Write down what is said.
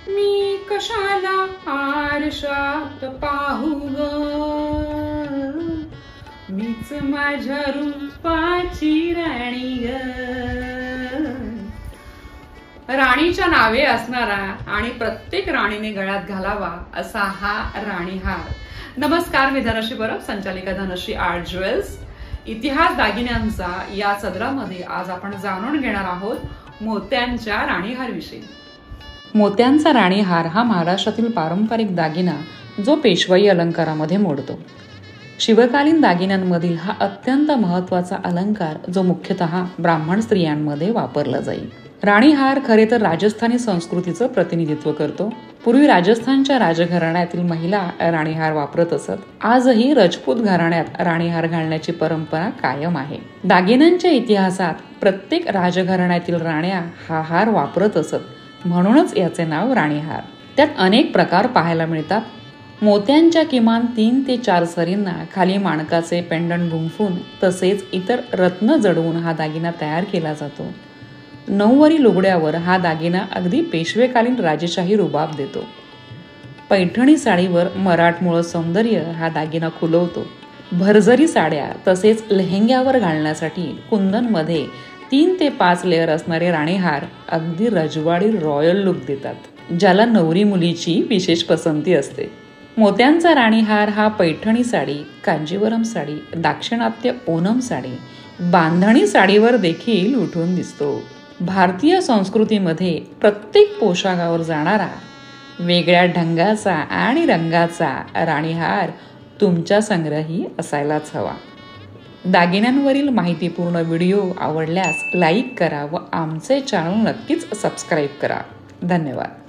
मी कशाला आरशात पाहू ग, मीच माझ्या रूपाची राणी ग. राणीच्या नावे असणारा आणि प्रत्येक राणीने गळ्यात घालावा असा हा राणीहार. नमस्कार, मी धनश्री परब, संचालिका धनश्री आर्ट ज्वेल्स. इतिहास दागिन्यांचा या सदरामध्ये आज आपण जाणून घेणार आहोत मोत्यांच्या राणीहार विषयी. मोत्यांचा राणीहार हा महाराष्ट्रातील पारंपरिक दागिना जो पेशवाई अलंकारामध्ये मोडतो. शिवकालीन दागिन्यांमधील हा अत्यंत महत्वाचा अलंकार जो मुख्यतः ब्राह्मण स्त्रियांमध्ये वापरला जाईल. राणीहार खरे तर राजस्थानी संस्कृतीचं प्रतिनिधित्व करतो. पूर्वी राजस्थानच्या राजघराण्यातील महिला राणीहार वापरत असत. आजही राजपूत घराण्यात राणीहार घालण्याची परंपरा कायम आहे. दागिन्यांच्या इतिहासात प्रत्येक राजघराण्यातील राण्या हा हार वापरत असत, म्हणूनच याचे नाव राणीहार. त्यात अनेक प्रकार पाहायला मिळतात. मोत्यांच्या किमान 3 ते 4 सरींना खाली माणकाचे पेंडंट गुंफून तसेच इतर रत्न जडवून हा दागिना तयार केला जातो. नऊवारी लुगड्यावर हा दागिना अगदी पेशवेकालीन राजेशाही रुबाब देतो. पैठणी साडीवर मराठमोळं सौंदर्य हा दागिना खुलवतो. भरजरी साड्या तसेच लेहेंग्यावर घालण्यासाठी कुंदनमध्ये 3 ते 5 लेअर असणारे राणीहार अगदी रजवाडी रॉयल लुक देतात, ज्याला नवरी मुलीची विशेष पसंती असते. मोत्यांचा राणीहार हा पैठणी साडी, कांजीवरम साडी, दाक्षिणात्य ओनम साडी, बांधणी साडीवर देखील उठून दिसतो. भारतीय संस्कृतीमध्ये प्रत्येक पोशाखावर जाणारा वेगळ्या ढंगाचा आणि रंगाचा राणीहार तुमच्या संग्रही असायलाच हवा. दागिन्यांवरील माहितीपूर्ण व्हिडिओ आवडल्यास लाईक करा व आमचे चॅनल नक्कीच सबस्क्राईब करा. धन्यवाद.